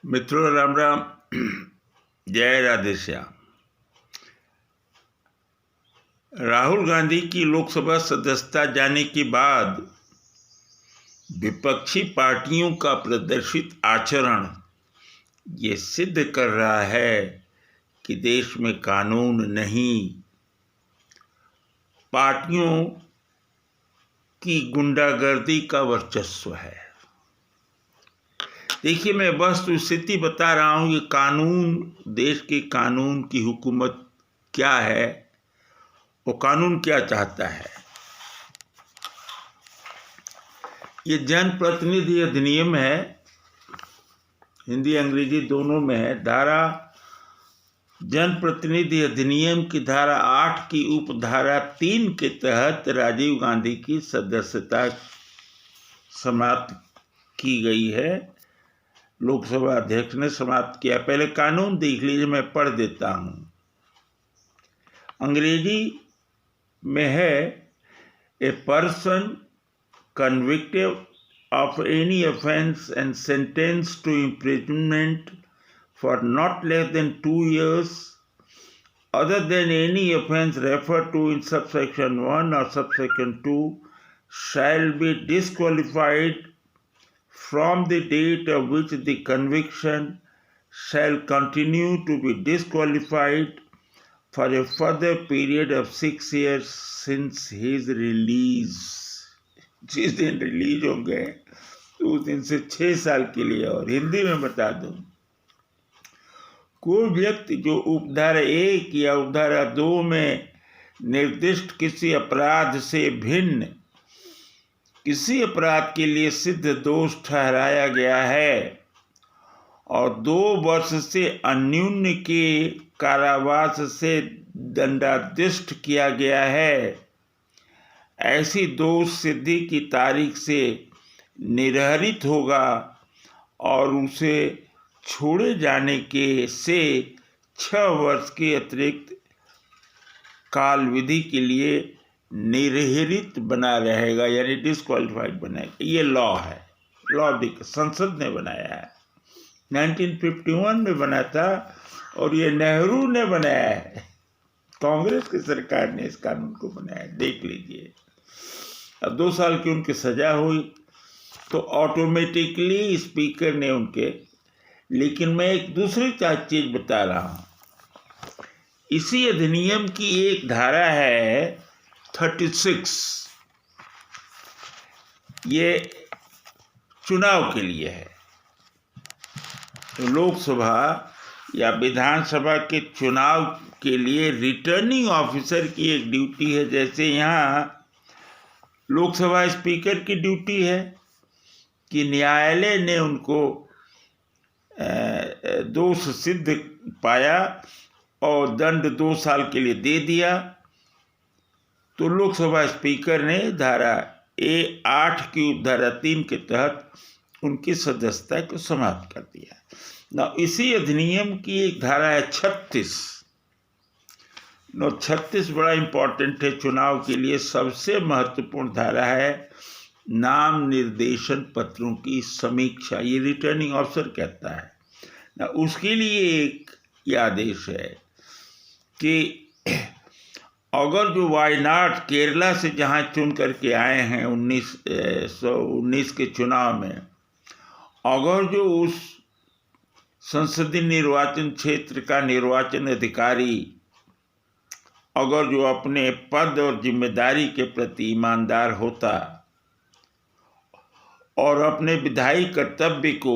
मित्रों, राम राम। जय राधे श्याम। राहुल गांधी की लोकसभा सदस्यता जाने के बाद विपक्षी पार्टियों का प्रदर्शित आचरण ये सिद्ध कर रहा है कि देश में कानून नहीं, पार्टियों की गुंडागर्दी का वर्चस्व है। देखिए, मैं वस्तुस्थिति बता रहा हूं कि कानून, देश के कानून की हुकूमत क्या है, वो कानून क्या चाहता है। ये जनप्रतिनिधि अधिनियम है, हिंदी अंग्रेजी दोनों में है। जनप्रतिनिधि अधिनियम की धारा 8 की उपधारा 3 के तहत राजीव गांधी की सदस्यता समाप्त की गई है। लोकसभा अध्यक्ष ने समाप्त किया। पहले कानून देख लीजिए, मैं पढ़ देता हूं। अंग्रेजी में है, a person convicted of any offense and sentenced to imprisonment for not less than 2 years other than any offense referred to in subsection 1 or subsection 2 shall be disqualified from the date of which the conviction shall continue to be disqualified for a further period of 6 years since his release। जिस दिन release हो गए तो उस दिन से 6 साल के लिए। और हिंदी में बता दूं, कोई व्यक्ति जो उपधारा 1 या उपधारा 2 में निर्दिष्ट किसी अपराध से भिन्न किसी अपराध के लिए सिद्ध दोष ठहराया गया है और 2 वर्ष से अन्यून के कारावास से दंडाधिष्ट किया गया है, ऐसी दोष सिद्धि की तारीख से निर्हरित होगा और उसे छोड़े जाने के से 6 वर्ष के अतिरिक्त काल विधि के लिए निर्हरित बना रहेगा, यानी डिस्क्वालिफाइड बनेगा। ये लॉ है, लॉ संसद ने बनाया है। 1951 में बना था और ये नेहरू ने बनाया है। कांग्रेस की सरकार ने इस कानून को बनाया, देख लीजिए। अब 2 साल की उनकी सजा हुई तो ऑटोमेटिकली स्पीकर ने उनके, लेकिन मैं एक दूसरी चीज बता रहा हूं। इसी अधिनियम की एक धारा है 36, ये चुनाव के लिए है। तो लोकसभा या विधानसभा के चुनाव के लिए रिटर्निंग ऑफिसर की एक ड्यूटी है। जैसे यहाँ लोकसभा स्पीकर की ड्यूटी है कि न्यायालय ने उनको दोष सिद्ध पाया और दंड 2 साल के लिए दे दिया, तो लोकसभा स्पीकर ने धारा 8 की उपधारा 3 के तहत उनकी सदस्यता को समाप्त कर दिया ना। इसी अधिनियम की एक धारा है 36। 36 बड़ा इंपॉर्टेंट है चुनाव के लिए, सबसे महत्वपूर्ण धारा है नाम निर्देशन पत्रों की समीक्षा। ये रिटर्निंग ऑफिसर कहता है ना। उसके लिए एक ये आदेश है कि अगर जो वायनाड केरला से जहां चुन करके आए हैं 1919 के चुनाव में, अगर जो उस संसदीय निर्वाचन क्षेत्र का निर्वाचन अधिकारी अगर जो अपने पद और जिम्मेदारी के प्रति ईमानदार होता और अपने विधायी कर्तव्य को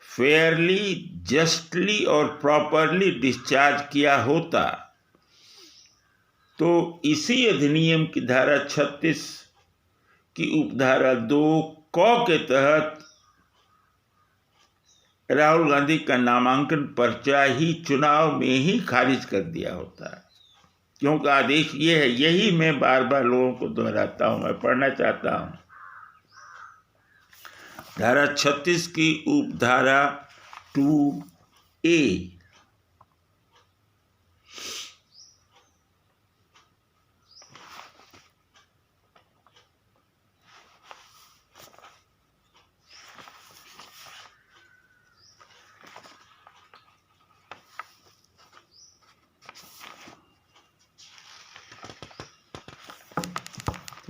फेयरली, जस्टली और प्रॉपरली डिस्चार्ज किया होता, तो इसी अधिनियम की धारा 36 की उपधारा 2 क के तहत राहुल गांधी का नामांकन पर्चा ही चुनाव में ही खारिज कर दिया होता है। क्योंकि आदेश ये है, यही मैं बार बार लोगों को दोहराता हूं, मैं पढ़ना चाहता हूं। धारा 36 की उपधारा 2A,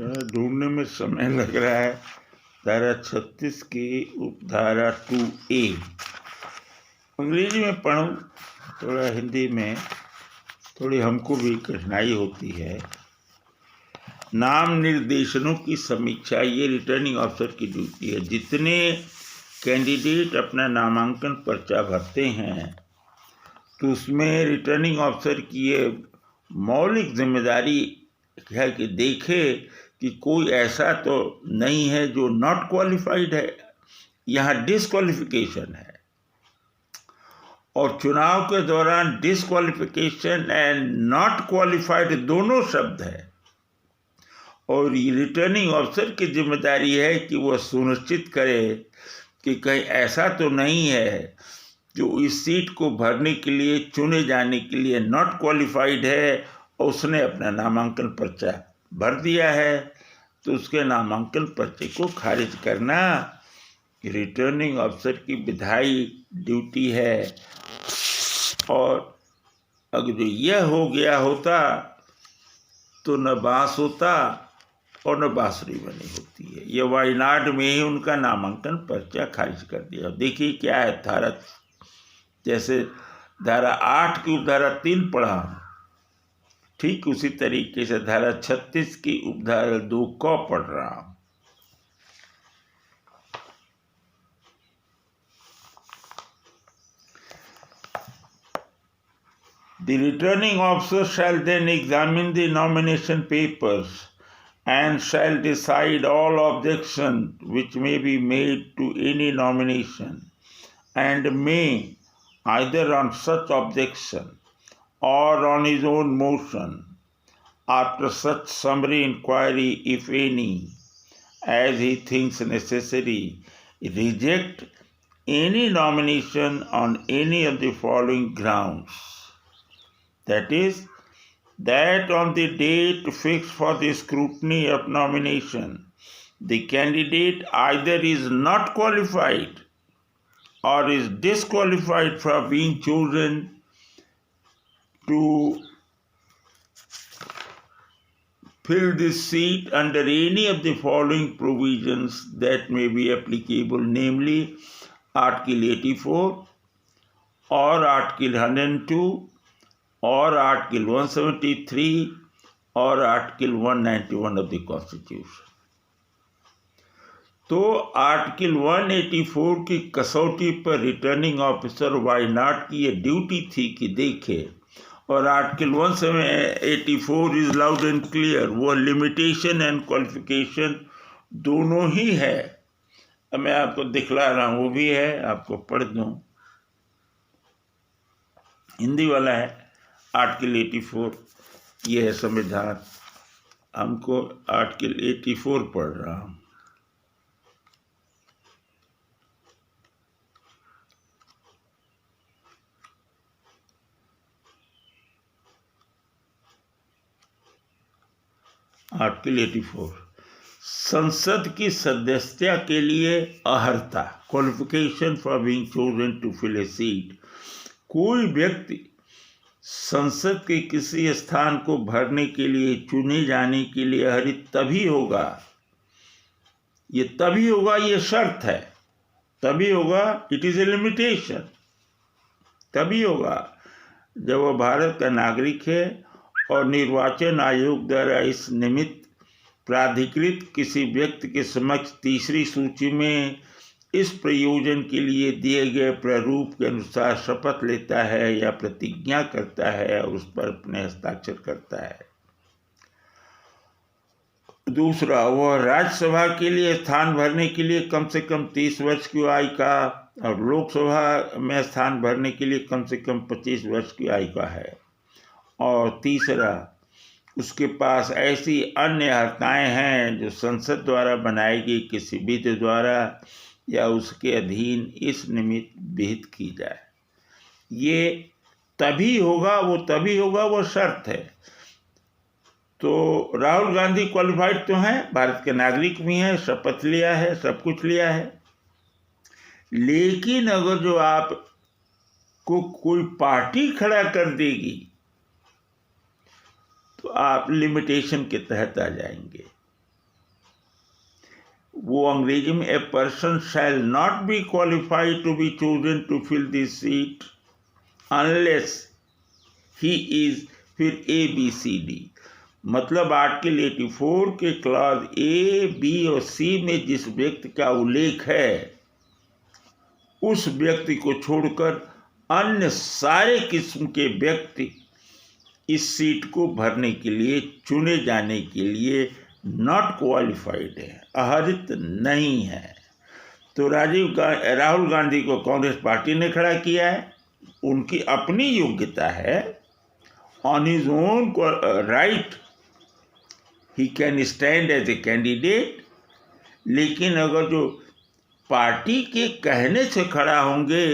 थोड़ा ढूंढने में समय लग रहा है। धारा 36 की उपधारा 2A अंग्रेजी में पढ़ूं, थोड़ा हिंदी में थोड़ी हमको भी कठिनाई होती है। नाम निर्देशनों की समीक्षा ये रिटर्निंग ऑफिसर की ड्यूटी है। जितने कैंडिडेट अपना नामांकन पर्चा भरते हैं तो उसमें रिटर्निंग ऑफिसर की ये मौलिक जिम्मेदारी है कि देखे कि कोई ऐसा तो नहीं है जो नॉट क्वालिफाइड है, यहाँ डिसक्वालिफिकेशन है। और चुनाव के दौरान डिसक्वालिफिकेशन एंड नॉट क्वालिफाइड दोनों शब्द है, और ये रिटर्निंग ऑफिसर की जिम्मेदारी है कि वह सुनिश्चित करे कि कहीं ऐसा तो नहीं है जो इस सीट को भरने के लिए, चुने जाने के लिए नॉट क्वालिफाइड है और उसने अपना नामांकन पर्चा भर दिया है, तो उसके नामांकन पर्चे को खारिज करना रिटर्निंग ऑफिसर की विधायी ड्यूटी है। और अगर यह हो गया होता तो न बांस होता और न बांसुरी बनी होती है। ये वायनाड में ही उनका नामांकन पर्चा खारिज कर दिया। देखिए क्या है, धारा जैसे धारा 8 की उपधारा 3 पढ़ा, ठीक उसी तरीके से धारा 36 की उपधारा 2 को पढ़ रहा हूं। The returning officer shall then examine the nomination papers and shall decide all objections which may be made to any nomination, and may, either on such objection or on his own motion, after such summary inquiry, if any, as he thinks necessary, reject any nomination on any of the following grounds. That is, that on the date fixed for the scrutiny of nomination, the candidate either is not qualified or is disqualified from being chosen to fill this seat under any of the following provisions that may be applicable, namely Article 84 or Article 102 or Article 173 और Article 191 of the Constitution। तो article 184 की कसौटी पर returning officer Wayanad की ये duty थी कि देखे, और article 184 is loud and clear, वो लिमिटेशन एंड क्वालिफिकेशन दोनों ही है। अब मैं आपको दिखला रहा हूँ, वो भी है, आपको पढ़ दूँ, हिंदी वाला है। आर्टिकल 84 ये है संविधान, हमको आर्टिकल 84 पढ़ रहा हूँ। आर्टिकल 84, संसद की सदस्यता के लिए अर्हता, qualification for being chosen to fill a seat. कोई व्यक्ति संसद के किसी स्थान को भरने के लिए, चुने जाने के लिए अर्हित तभी होगा, ये तभी होगा, ये शर्त है, तभी होगा, इट इज ए लिमिटेशन, तभी होगा जब वह भारत का नागरिक है और निर्वाचन आयोग द्वारा इस निमित्त प्राधिकृत किसी व्यक्ति के समक्ष तीसरी सूची में इस प्रयोजन के लिए दिए गए प्रारूप के अनुसार शपथ लेता है या प्रतिज्ञा करता है और उस पर अपने हस्ताक्षर करता है। दूसरा, वह राज्यसभा के लिए स्थान भरने के लिए कम से कम 30 वर्ष की आयु का और लोकसभा में स्थान भरने के लिए कम से कम 25 वर्ष की आयु का है। और तीसरा, उसके पास ऐसी अन्य अर्हताएं हैं जो संसद द्वारा बनाई गई किसी विधि द्वारा या उसके अधीन इस निमित्त विहित की जाए। ये तभी होगा, वो तभी होगा, वो शर्त है। तो राहुल गांधी क्वालिफाइड तो हैं, भारत के नागरिक भी हैं, शपथ लिया है, सब कुछ लिया है, लेकिन अगर जो आप को कोई पार्टी खड़ा कर देगी तो आप लिमिटेशन के तहत आ जाएंगे। वो अंग्रेजी में, a person shall not be qualified to be chosen to fill this seat unless he is, फिर ABCD, मतलब आर्टिकल 84 के क्लॉज A, B और C में जिस व्यक्ति का उल्लेख है उस व्यक्ति को छोड़कर अन्य सारे किस्म के व्यक्ति इस सीट को भरने के लिए, चुने जाने के लिए नॉट क्वालिफाइड है, अर्हत नहीं है। तो राहुल गांधी को कांग्रेस पार्टी ने खड़ा किया है, उनकी अपनी योग्यता है, on his own right he can stand as a candidate, लेकिन अगर जो पार्टी के कहने से खड़ा होंगे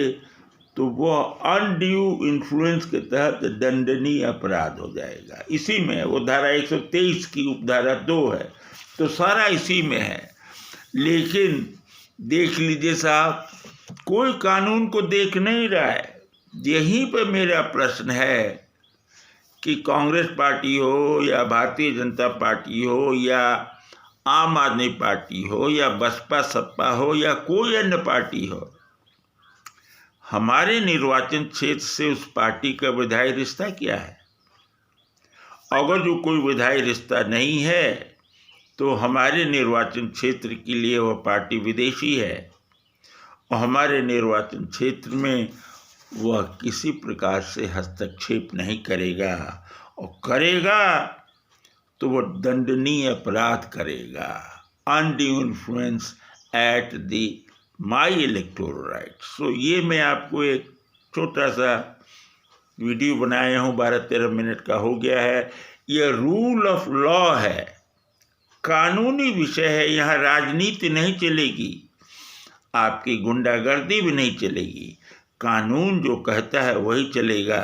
तो वह अनड्यू इन्फ्लुएंस के तहत दंडनीय अपराध हो जाएगा। इसी में वो धारा 123 की उपधारा 2 है, तो सारा इसी में है। लेकिन देख लीजिए साहब, कोई कानून को देख नहीं रहा है। यहीं पे मेरा प्रश्न है कि कांग्रेस पार्टी हो या भारतीय जनता पार्टी हो या आम आदमी पार्टी हो या बसपा सपा हो या कोई अन्य पार्टी हो, हमारे निर्वाचन क्षेत्र से उस पार्टी का विधायी रिश्ता क्या है? अगर जो कोई विधायी रिश्ता नहीं है तो हमारे निर्वाचन क्षेत्र के लिए वह पार्टी विदेशी है और हमारे निर्वाचन क्षेत्र में वह किसी प्रकार से हस्तक्षेप नहीं करेगा, और करेगा तो वह दंडनीय अपराध करेगा, undue influence at the my electoral right. So ये मैं आपको एक छोटा सा वीडियो बनाया हूँ, 12-13 मिनट का हो गया है। यह रूल ऑफ लॉ है, कानूनी विषय है, यहाँ राजनीति नहीं चलेगी, आपकी गुंडागर्दी भी नहीं चलेगी, कानून जो कहता है वही चलेगा।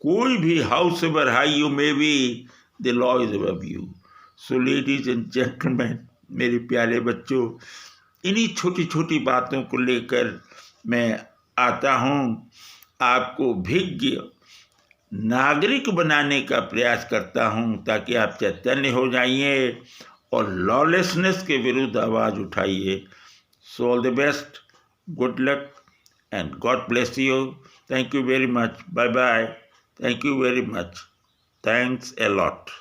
कोई भी house ever high you may be, the law is above you. So ladies and gentleman, मेरे प्यारे बच्चों, इन्हीं छोटी छोटी बातों को लेकर मैं आता हूँ, आपको भिज्ञ नागरिक बनाने का प्रयास करता हूँ, ताकि आप चैतन्य हो जाइए और लॉलेसनेस के विरुद्ध आवाज़ उठाइए। So all the best, good luck and God bless you. Thank you very much. Bye bye. Thank you very much. Thanks a lot.